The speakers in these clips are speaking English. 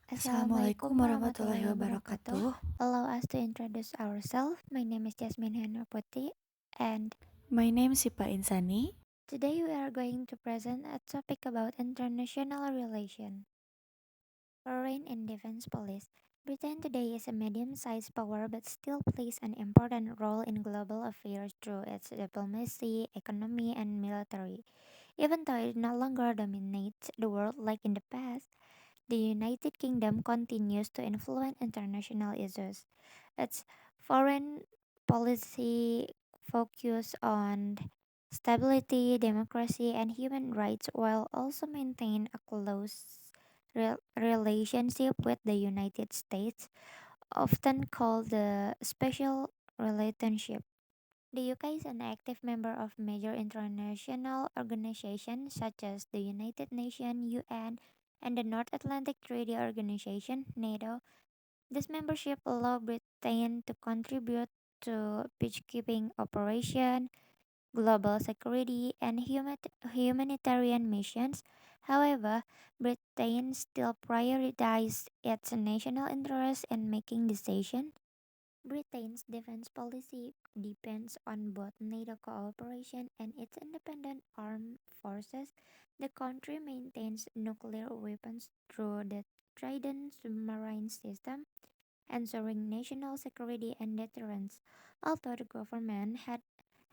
Assalamualaikum Assalamualaikum warahmatullahi warahmatullahi wabarakatuh. wabarakatuh. Allow us to introduce ourselves. My name is Jasmine Henry and My name is Sipa Insani. today we are going to present a topic about international relations. Foreign and defense policy. Britain today is a medium-sized power but still plays an important role in global affairs through its diplomacy, economy, and military. Even though it no longer dominates the world like in the past, the United Kingdom continues to influence international issues. Its foreign policy focus on stability, democracy, and human rights while also maintain a close relationship with the United States, often called the special relationship. The UK is an active member of major international organizations such as the United Nations, UN, and the North Atlantic Treaty Organization, NATO. This membership allows Britain to contribute to peacekeeping operations, global security, and humanitarian missions. However, Britain still prioritizes its national interests in making decisions. Britain's defense policy depends on both NATO cooperation and its independent armed forces. The country maintains nuclear weapons through the Trident submarine system, ensuring national security and deterrence. Although the government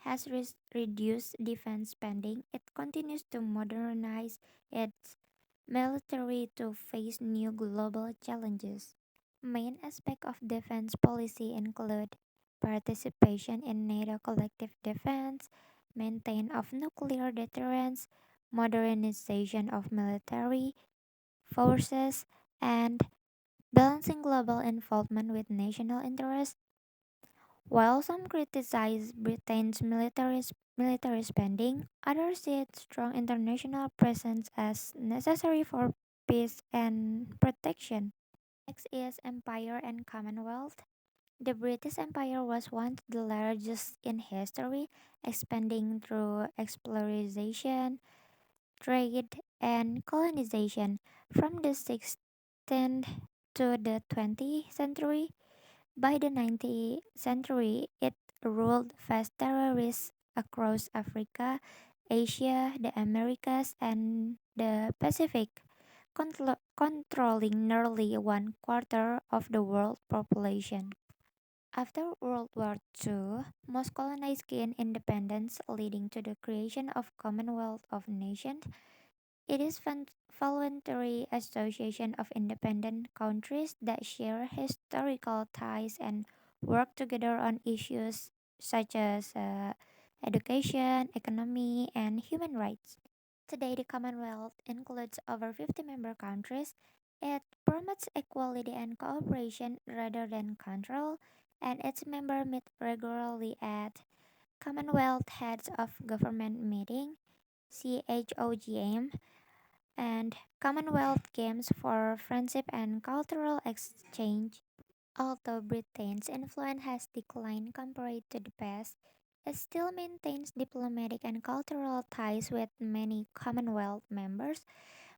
has reduced defense spending, it continues to modernize its military to face new global challenges. Main aspects of defense policy include participation in NATO collective defense, maintain of nuclear deterrence, modernization of military forces, and balancing global involvement with national interests. While some criticize Britain's military spending, others see its strong international presence as necessary for peace and protection. Next is Empire and Commonwealth. The British Empire was once the largest in history, expanding through exploration, trade, and colonization. From the 16th to the 20th century, by the 19th century, it ruled vast territories across Africa, Asia, the Americas, and the Pacific, controlling nearly one quarter of the world population. After World War II, most colonies gained independence, leading to the creation of Commonwealth of Nations. It is voluntary association of independent countries that share historical ties and work together on issues such as education, economy, and human rights. Today, the Commonwealth includes over 50 member countries. It promotes equality and cooperation rather than control, and its members meet regularly at Commonwealth Heads of Government Meeting (CHOGM) and Commonwealth Games for friendship and cultural exchange. Although Britain's influence has declined compared to the past, it still maintains diplomatic and cultural ties with many Commonwealth members.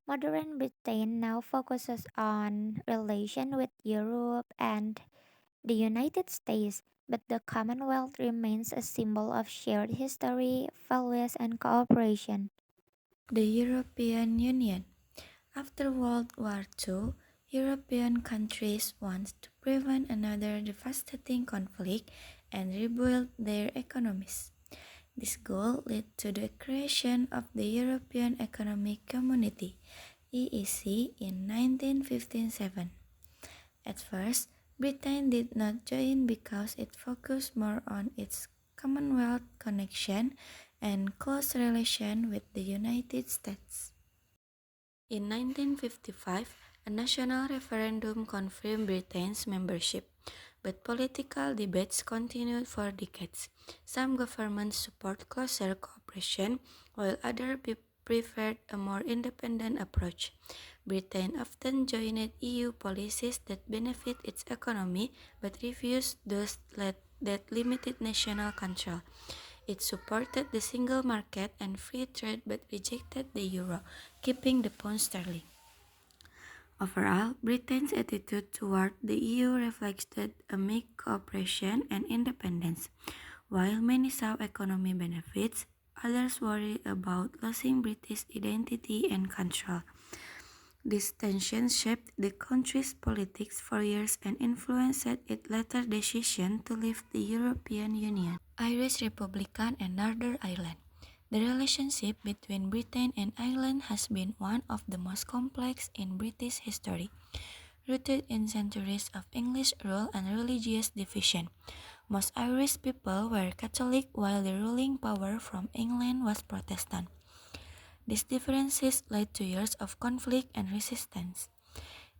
Modern Britain now focuses on relations with Europe and the United States, but the Commonwealth remains a symbol of shared history, values, and cooperation. The European Union. After World War II, European countries wanted to prevent another devastating conflict and rebuild their economies. This goal led to the creation of the European Economic Community (EEC) in 1957. At first, Britain did not join because it focused more on its Commonwealth connection and close relation with the United States. In 1955, a national referendum confirmed Britain's membership, but political debates continued for decades. Some governments support closer cooperation, while others preferred a more independent approach. Britain often joined EU policies that benefit its economy but refused those that limited national control. It supported the single market and free trade but rejected the euro, keeping the pound sterling. Overall, Britain's attitude toward the EU reflected a mixed cooperation and independence. While many saw economic benefits, others worried about losing British identity and control. This tension shaped the country's politics for years and influenced its later decision to leave the European Union. Irish Republican and Northern Ireland. The relationship between Britain and Ireland has been one of the most complex in British history, rooted in centuries of English rule and religious division. Most Irish people were Catholic while the ruling power from England was Protestant. These differences led to years of conflict and resistance.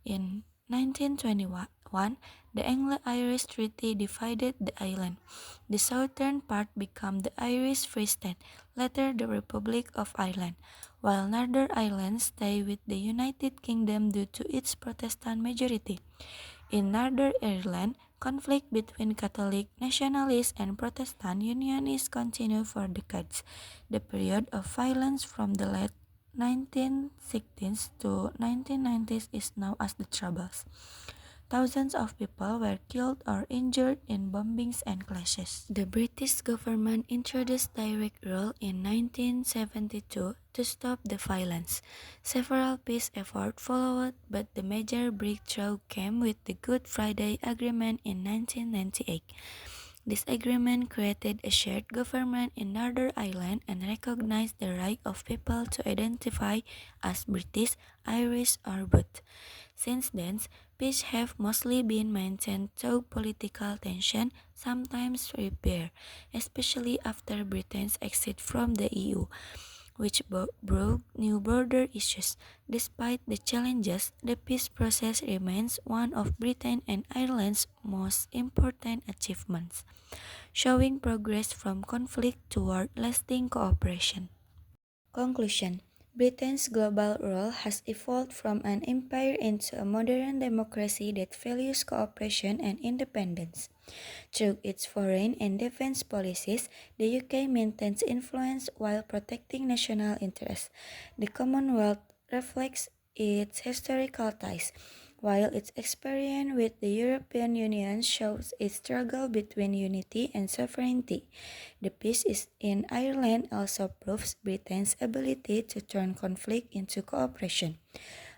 In 1921, the Anglo-Irish Treaty divided the island. The southern part became the Irish Free State, later the Republic of Ireland, while Northern Ireland stayed with the United Kingdom due to its Protestant majority. In Northern Ireland, conflict between Catholic nationalists and Protestant unionists continued for decades. The period of violence from the late 1960s to 1990s is known as the Troubles. Thousands of people were killed or injured in bombings and clashes. The British government introduced direct rule in 1972 to stop the violence. Several peace efforts followed, but the major breakthrough came with the Good Friday Agreement in 1998. This agreement created a shared government in Northern Ireland and recognized the right of people to identify as British, Irish, or both. Since then, peace have mostly been maintained through political tension, sometimes repair, especially after Britain's exit from the EU, which brought new border issues. Despite the challenges, the peace process remains one of Britain and Ireland's most important achievements, showing progress from conflict toward lasting cooperation. Conclusion. Britain's global role has evolved from an empire into a modern democracy that values cooperation and independence. Through its foreign and defense policies, the UK maintains influence while protecting national interests. The Commonwealth reflects its historical ties, while its experience with the European Union shows its struggle between unity and sovereignty. The peace in Ireland also proves Britain's ability to turn conflict into cooperation.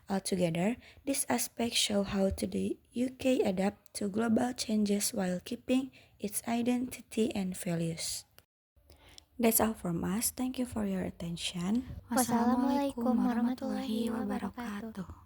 Altogether, these aspects show how the UK adapt to global changes while keeping its identity and values. That's all from us. Thank you for your attention. Wassalamualaikum Wassalamualaikum warahmatullahi warahmatullahi wabarakatuh. wabarakatuh.